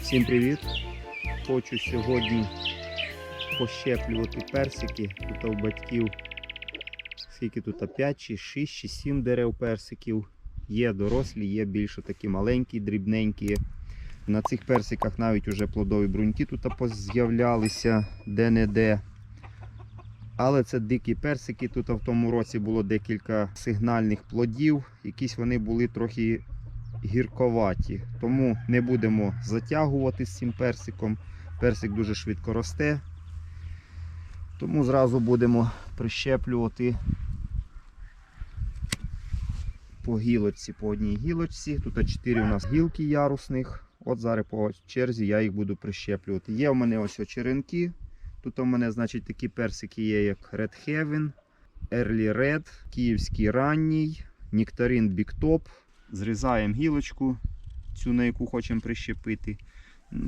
Всім привіт! Хочу сьогодні пощеплювати персики. Тут у батьків скільки тут 5 чи 6 чи 7 дерев персиків. Є дорослі, є більше такі маленькі, дрібненькі. На цих персиках навіть вже плодові бруньки тут поз'являлися де-не-де. Але це дикі персики. Тут в тому році було декілька сигнальних плодів. Якісь вони були трохи гірковаті. Тому не будемо затягувати з цим персиком. Персик дуже швидко росте. Тому зразу будемо прищеплювати по гілочці, по одній гілочці. Тут 4 у нас гілки ярусних. От зараз по черзі я їх буду прищеплювати. Є у мене ось черенки. Тут у мене, значить, такі персики є, як Red Heaven, Early Red, Київський ранній, Нектарин Big Top. Зрізаємо гілочку, цю, на яку хочемо прищепити.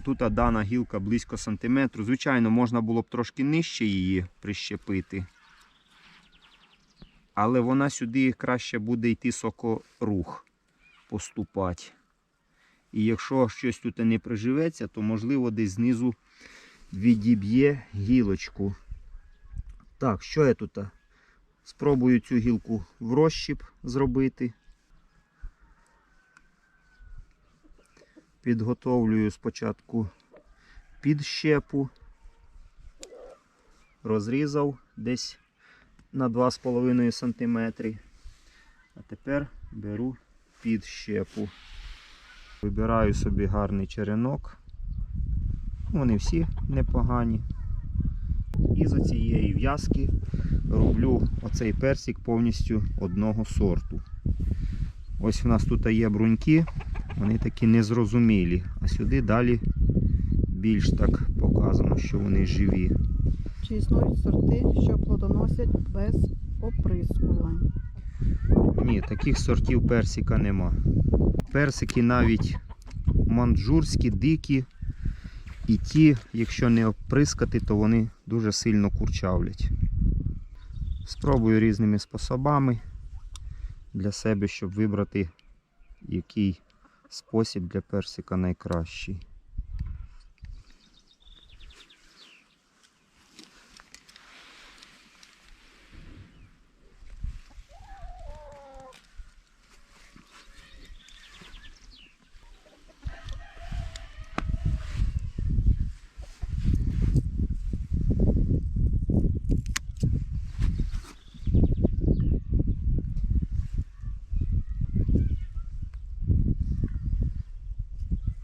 Тут дана гілка близько сантиметру. Звичайно, можна було б трошки нижче її прищепити. Але вона сюди краще буде йти сокорух поступати. І якщо щось тут не приживеться, то можливо десь знизу відіб'є гілочку. Так, що я тут? Спробую цю гілку в розщіп зробити. Підготовлюю спочатку підщепу. Розрізав десь на 2,5 см. А тепер беру підщепу. Вибираю собі гарний черенок. Вони всі непогані. І з цієї в'язки роблю оцей персик повністю одного сорту. Ось в нас тут є бруньки, вони такі незрозумілі. А сюди далі більш так показано, що вони живі. Чи існують сорти, що плодоносять без оприскувань? Ні, таких сортів персика нема. Персики навіть манджурські, дикі. І ті, якщо не оприскати, то вони дуже сильно курчавлять. Спробую різними способами для себе, щоб вибрати, який спосіб для персика найкращий.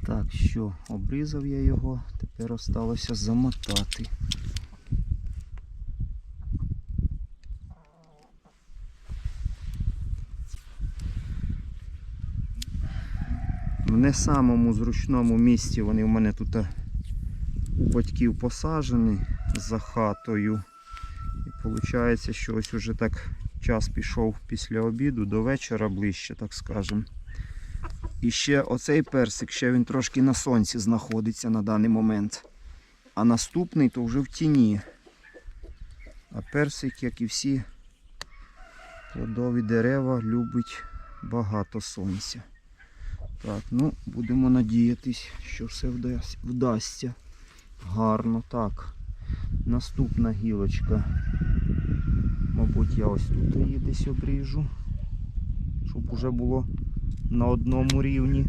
Так, що, обрізав я його, тепер осталося замотати. В не самому зручному місці вони в мене тут у батьків посаджені за хатою. І виходить, що ось уже так час пішов після обіду, до вечора ближче, так скажемо. І ще оцей персик, ще він трошки на сонці знаходиться на даний момент. А наступний то вже в тіні. А персик, як і всі плодові дерева, любить багато сонця. Так, ну, будемо надіятись, що все вдасться. Гарно. Так, наступна гілочка. Мабуть, я ось тут її десь обріжу, щоб уже було на одному рівні.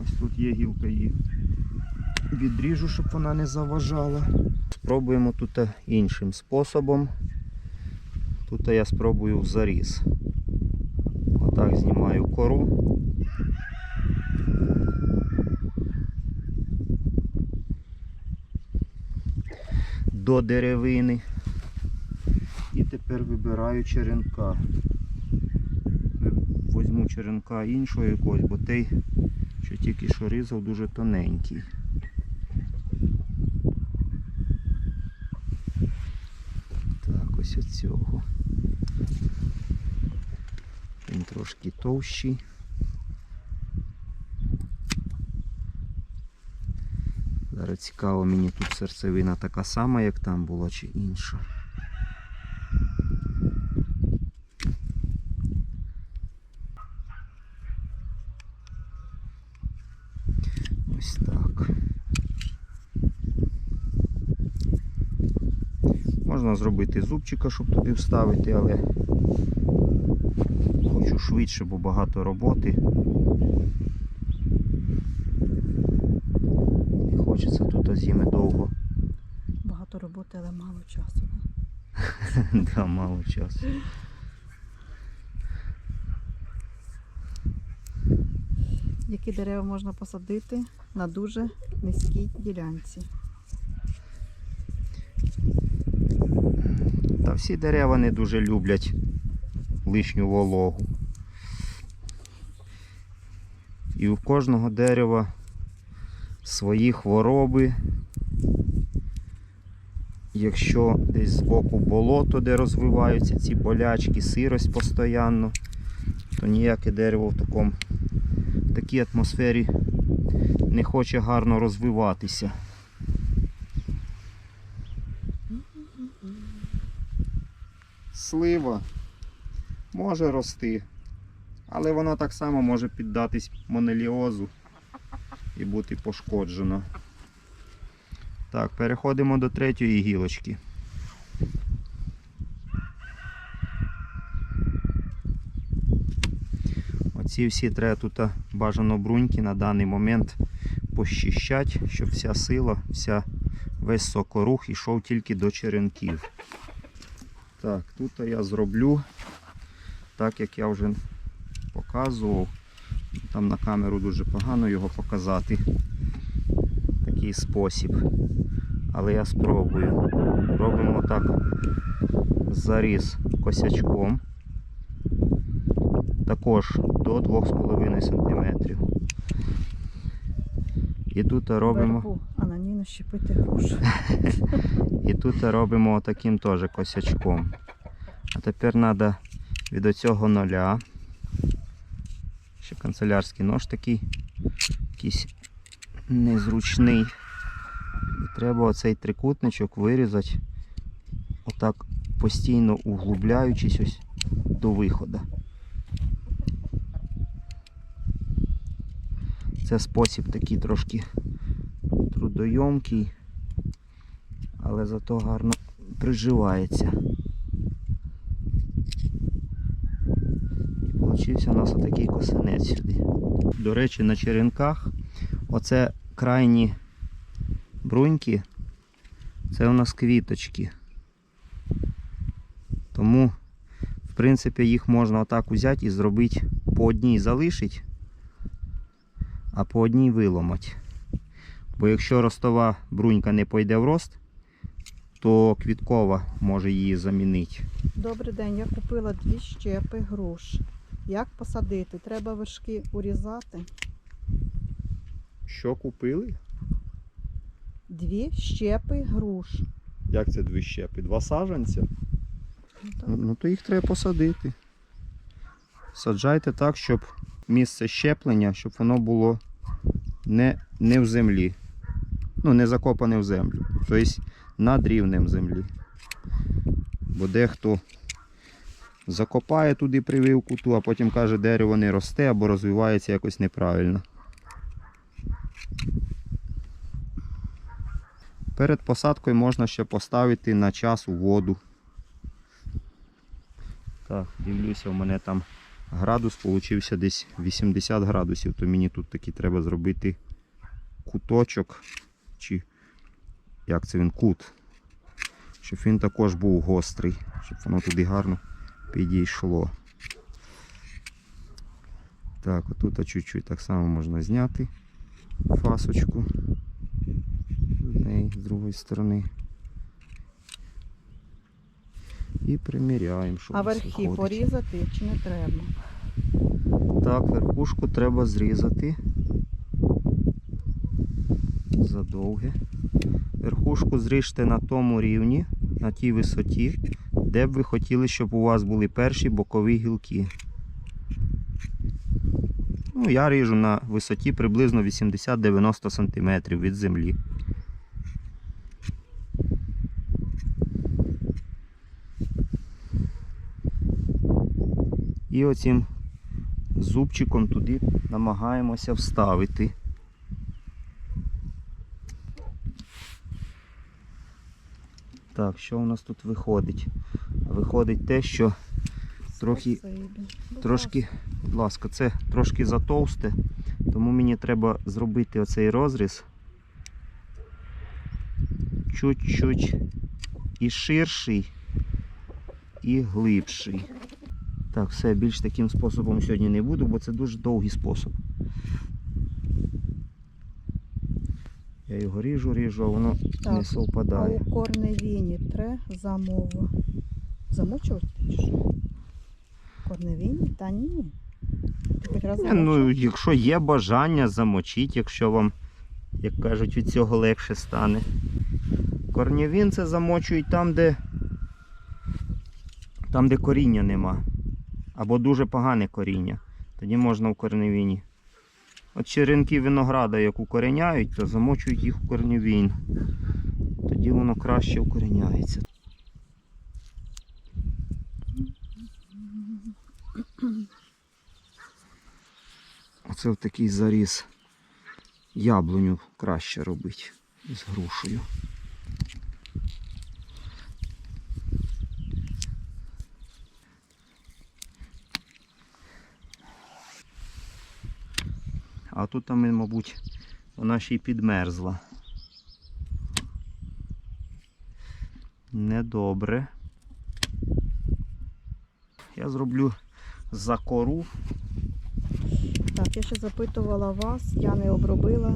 Ось тут є гілка, її відріжу, щоб вона не заважала. Спробуємо тут іншим способом. Тут я спробую в заріз. Отак знімаю кору. До деревини. І тепер вибираю черенка. Возьму черенка іншого якогось, бо той, що тільки що різав, дуже тоненький. Так, ось від цього. Він трошки товщий. Зараз цікаво, мені тут серцевина така сама, як там була, чи інша. Можна зробити зубчика, щоб туди вставити, але хочу швидше, бо багато роботи. Не хочеться тут зими довго. Багато роботи, але мало часу. Да, мало часу. Які дерева можна посадити на дуже низькій ділянці? Та всі дерева не дуже люблять лишню вологу. І у кожного дерева свої хвороби. Якщо десь збоку болото, де розвиваються ці болячки, сирость постійно, то ніяке дерево в такій атмосфері не хоче гарно розвиватися. Слива може рости, але вона так само може піддатись монеліозу і бути пошкоджена. Так, переходимо до третьої гілочки. Оці всі треба тут бажано бруньки на даний момент пощищати, щоб вся сила, весь сокорух йшов тільки до черенків. Так, тут я зроблю так, як я вже показував. Там на камеру дуже погано його показати. Такий спосіб. Але я спробую. Робимо так заріз косячком. Також до 2,5 см. І тут робимо. Вербу, а на ній нащепити грушу. І тут робимо таким теж косячком. А тепер треба від оцього ноля. Ще канцелярський нож такий, якийсь незручний. І треба оцей трикутничок вирізати, отак постійно углубляючись ось до виходу. Це спосіб такий трошки трудойомкий, але зато гарно приживається. І получився у нас отакий косинець сюди. До речі, на черенках оце крайні бруньки, це у нас квіточки. Тому, в принципі, їх можна отак взяти і зробити по одній залишити, а по одній виломати. Бо якщо ростова брунька не пойде в рост, то квіткова може її замінити. Добрий день, я купила 2 щепи груш. Як посадити? Треба вершки урізати. Що купили? 2 щепи груш. Як це 2 щепи? 2 саджанця? Ну то їх треба посадити. Саджайте так, щоб місце щеплення, щоб воно було не в землі. Ну, не закопане в землю. Тобто над рівнем землі. Бо дехто закопає туди прививку ту, а потім каже, дерево не росте або розвивається якось неправильно. Перед посадкою можна ще поставити на час у воду. Так, дивлюся, у мене там градус получився десь 80 градусів, то мені тут таки треба зробити куточок, чи як це він, кут, щоб він також був гострий, щоб воно туди гарно підійшло. Так, отут чуть-чуть так само можна зняти фасочку з неї, з другої сторони. І приміряємо, що А у нас верхи виходить. порізати чи не треба? Так, верхушку треба зрізати. Задовге. Верхушку зріжте на тому рівні, на тій висоті, де б ви хотіли, щоб у вас були перші бокові гілки. Ну, я ріжу на висоті приблизно 80-90 см від землі. І оцим зубчиком туди намагаємося вставити. Так, що у нас тут виходить? Виходить те, що трохи, Спасибі. трошки, будь ласка, це трошки затовсте, тому мені треба зробити оцей розріз чуть-чуть і ширший, і глибший. Так, все, більш таким способом сьогодні не буду, бо це дуже довгий спосіб. Я його ріжу, а воно Так, не А совпадає. у корневіні тре замову. Замовчувати чи що? Корневіні? Та ні. Ти хоч раз Ну, замовчав? якщо є бажання, замочіть, якщо вам, як кажуть, від цього легше стане. Корневін це замочують там, де коріння нема. Або дуже погане коріння. Тоді можна в корневіні. От черенки винограда, як укореняють, то замочують їх в корневін. Тоді воно краще укореняється. Оце в такий заріз яблуню краще робити з грушею. А тут там, мабуть, вона ще й підмерзла. Недобре. Я зроблю закору. Так, я ще запитувала вас, я не обробила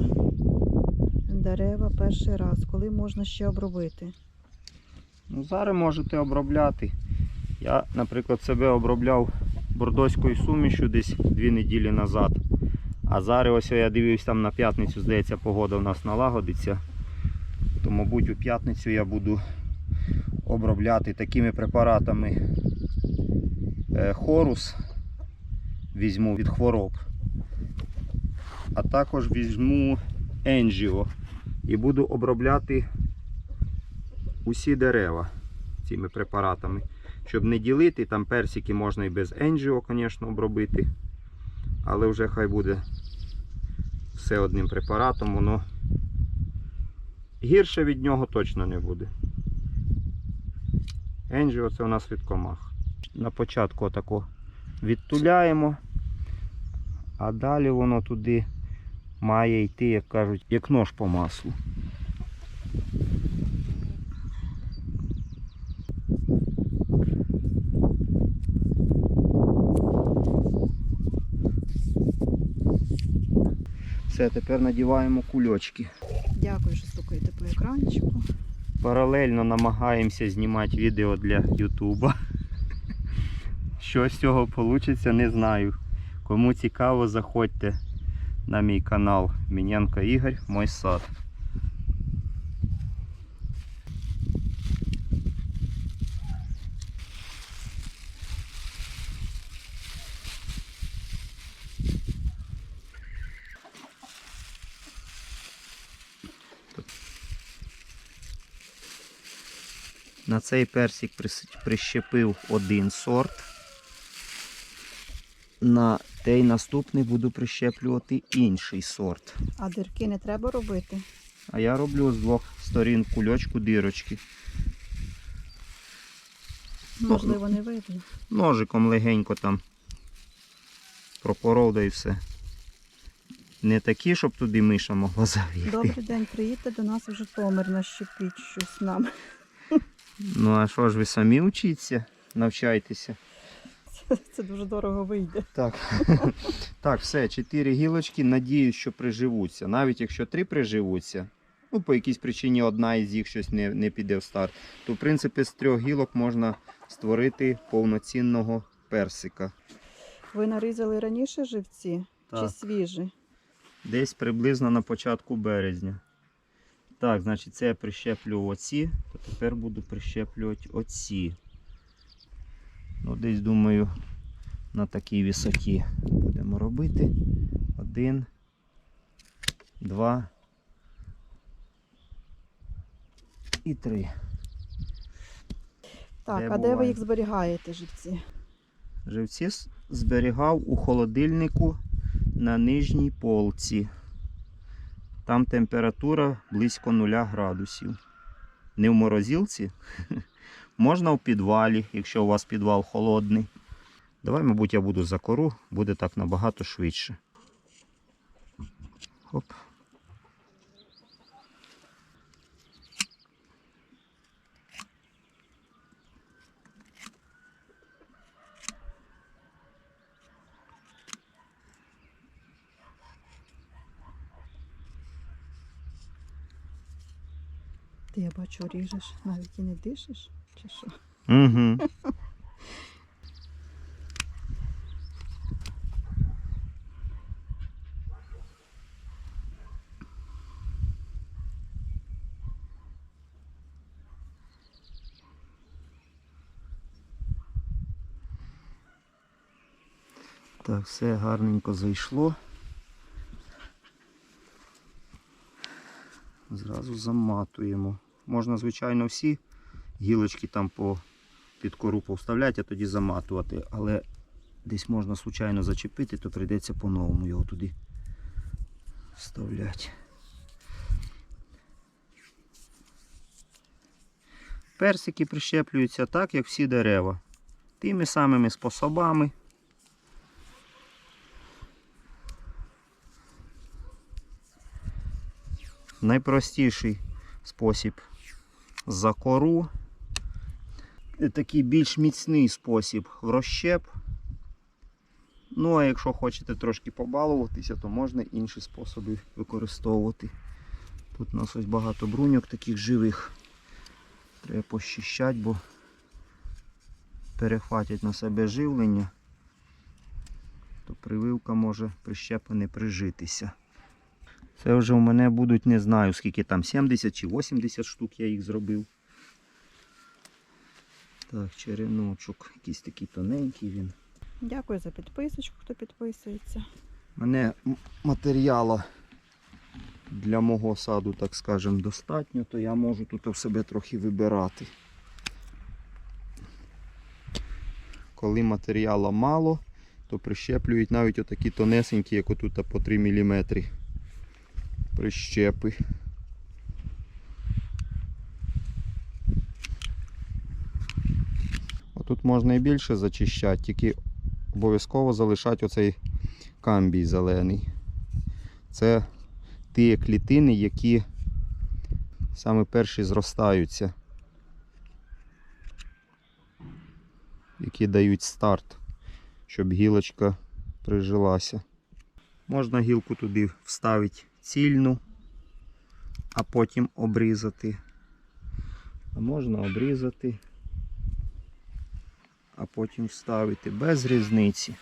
дерева перший раз. Коли можна ще обробити? Ну, зараз можете обробляти. Я, наприклад, себе обробляв бордоською сумішю десь 2 неділі назад. А зараз ось я дивився, там на п'ятницю, здається, погода у нас налагодиться. То, мабуть, у п'ятницю я буду обробляти такими препаратами хорус. Візьму від хвороб. А також візьму енджіо. І буду обробляти усі дерева цими препаратами. Щоб не ділити, там персики можна і без енджіо, звісно, обробити. Але вже хай буде все одним препаратом, воно гірше від нього точно не буде. Енджіо це у нас від комах. На початку отако відтуляємо, а далі воно туди має йти, як кажуть, як нож по маслу. Все, тепер надіваємо кульочки. Дякую, що стукаєте по екранчику. Паралельно намагаємося знімати відео для Ютуба. Що з цього вийде, не знаю. Кому цікаво, заходьте на мій канал Міненко Ігор, мой сад. На цей персик прищепив один сорт. На той наступний буду прищеплювати інший сорт. А дирки не треба робити? А я роблю з 2 сторін кульочку дирочки. Можливо, не видно. Ножиком легенько там пропоров, да і все. Не такі, щоб туди миша могла завійти. Добрий день, приїдьте до нас в Житомир, нащепіть щось нам. Ну а що ж ви самі вчіться, навчайтеся. Це дуже дорого вийде. Так, так, все, 4 гілочки, надіюсь, що приживуться. Навіть якщо 3 приживуться, ну по якійсь причині одна із їх щось не піде в старт, то в принципі з 3 гілок можна створити повноцінного персика. Ви нарізали раніше живці? Чи Так. свіжі? Десь приблизно на початку березня. Так, значить це я прищеплю оці, то тепер буду прищеплювати оці. Ну, десь, думаю, на такій висоті будемо робити. 1, 2 і 3. Так, Де а де ви буває? їх зберігаєте, живці? Живці зберігав у холодильнику на нижній полці. Там температура близько 0 градусів. не в морозилці. Можна в підвалі, якщо у вас підвал холодний. Давай, мабуть, я буду за кору, буде так набагато швидше. Хоп. Ти, я бачу, ріжеш, навіть і не дишиш, чи що? Угу. Так, все гарненько зайшло. Зразу заматуємо. Можна, звичайно, всі гілочки там під кору повставляти, а тоді заматувати. Але десь можна случайно зачепити, то прийдеться по-новому його туди вставляти. Персики прищеплюються так, як всі дерева. Тими самими способами. Найпростіший спосіб за кору. Такий більш міцний спосіб в розщеп. Ну, а якщо хочете трошки побалуватися, то можна інші способи використовувати. Тут у нас ось багато бруньок таких живих. Треба пощищати, бо перехватять на себе живлення, то прививка може прищепа не прижитися. Це вже у мене будуть, не знаю скільки там, 70 чи 80 штук я їх зробив. Так, череночок, якийсь такий тоненький він. Дякую за підписочку, хто підписується. У мене матеріалу для мого саду, так скажемо, достатньо, то я можу тут в себе трохи вибирати. Коли матеріалу мало, то прищеплюють навіть отакі тонесенькі, як отут по 3 мм прищепи. Тут можна і більше зачищати, тільки обов'язково залишати оцей камбій зелений. Це ті клітини, які саме перші зростаються, які дають старт, щоб гілочка прижилася. Можна гілку туди вставити цільну, а потім обрізати. А можна обрізати, а потім вставити, без різниці.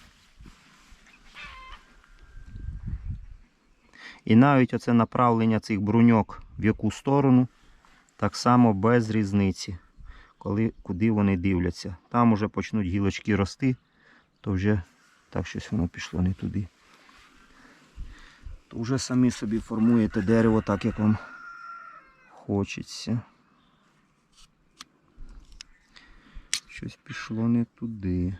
І навіть оце направлення цих бруньок в яку сторону, так само без різниці, куди вони дивляться. Там уже почнуть гілочки рости, то вже так щось воно пішло не туди. То вже самі собі формуєте дерево так, як вам хочеться. Щось пішло не туди.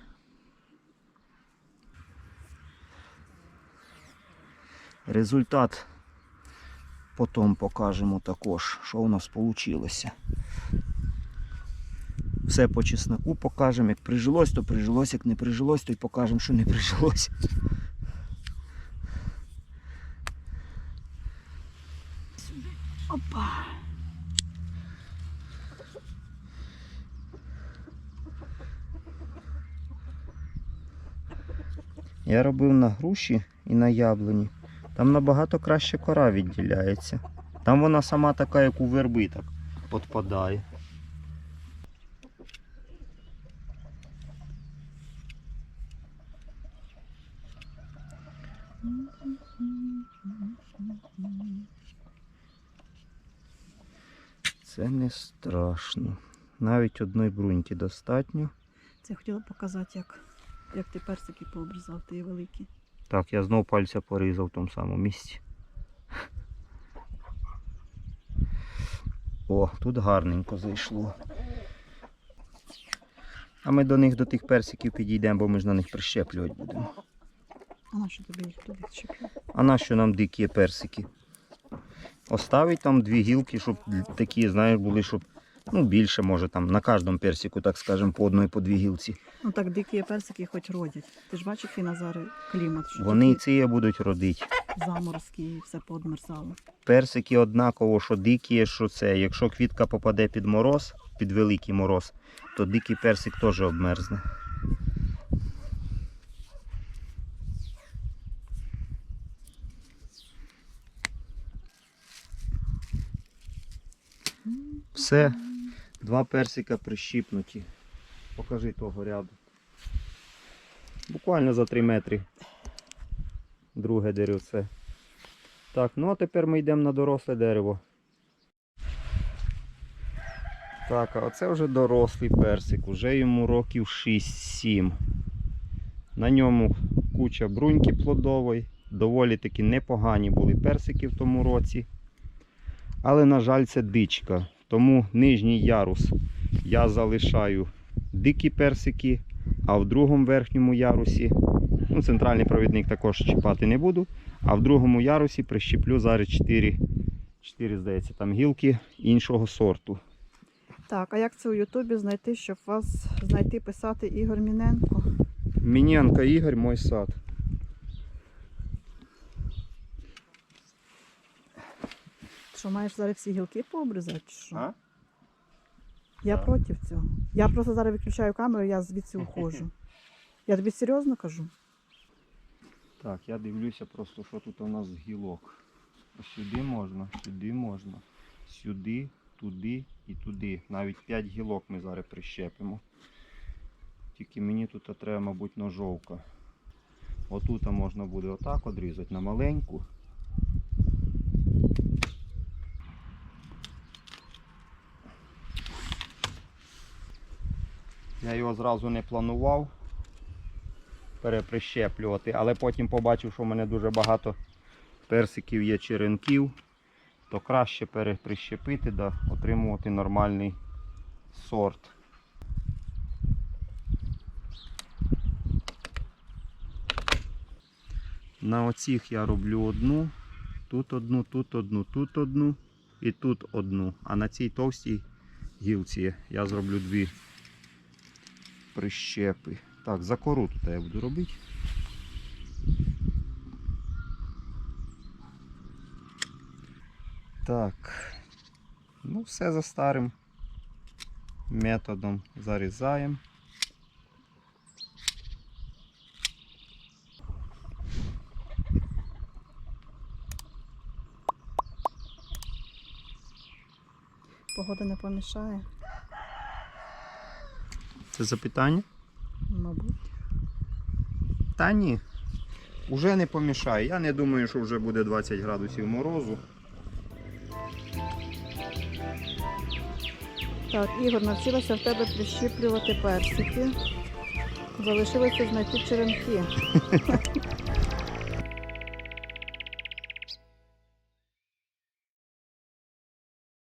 Результат потім покажемо також, що у нас вийшло. Все по чесноку покажемо. Як прижилось, то прижилось, як не прижилось, то й покажемо, що не прижилось. Опа! Я робив на груші і на яблуні. Там набагато краще кора відділяється. Там вона сама така, як у верби, так підпадає. Це не страшно. Навіть одної бруньки достатньо. Це я хотіла показати, як ти персики пообрізав, ти великі. Так, я знов пальця порізав в тому самому місці. О, тут гарненько зайшло. А ми до тих персиків підійдемо, бо ми ж на них прищеплювати будемо. А на що тобі їх туди щепляти? А нащо нам дикі персики? Оставить там 2 гілки, щоб такі, знаєш, були, щоб Ну, більше, може, там на кожному персику, так скажемо, по одній, по дві гілці. Ну так дикі персики хоч родять. Ти ж бачиш, який на зараз клімат, що Вони і такі ці будуть родити. заморозки і все поодмерзало. Персики однаково, що дикі, що це. Якщо квітка попаде під мороз, під великий мороз, то дикий персик теж обмерзне. Все, два персика прищіпнуті. Покажи того ряду. Буквально за 3 метри. Друге деревце. Так, ну а тепер ми йдемо на доросле дерево. Так, а оце вже дорослий персик, уже йому років 6-7. На ньому куча бруньки плодової, доволі таки непогані були персики в тому році. Але, на жаль, це дичка, тому нижній ярус я залишаю дикі персики, а в другому верхньому ярусі, ну, центральний провідник також чіпати не буду, а в другому ярусі прищеплю зараз 4, здається, там гілки іншого сорту. Так, а як це у Ютубі знайти, щоб вас знайти, писати Ігор Міненко? Міненко Ігор, мой сад. Що, маєш зараз всі гілки пообрізати? Чи що? А? Я Так. проти цього. Я просто зараз виключаю камеру, я звідси уходжу. Я тобі серйозно кажу? Так, я дивлюся просто, що тут у нас з гілок. Сюди можна, сюди, туди і туди. Навіть 5 гілок ми зараз прищепимо. Тільки мені тут треба, мабуть, ножовка. Отут можна буде отак одрізати на маленьку. Я його зразу не планував переприщеплювати, але потім побачив, що в мене дуже багато персиків є черенків, то краще переприщепити, да отримувати нормальний сорт. На оцих я роблю одну, тут одну, тут одну, тут одну і тут одну. А на цій товстій гілці я зроблю 2 прищепи. Так, за кору тут я буду робити. Так, ну все за старим методом зарізаємо. Погода не помішає, Це запитання? мабуть. Та ні, уже не помішає. Я не думаю, що вже буде 20 градусів морозу. Так, Ігор, навчилася в тебе прищіплювати персики. Залишилося знайти черенки.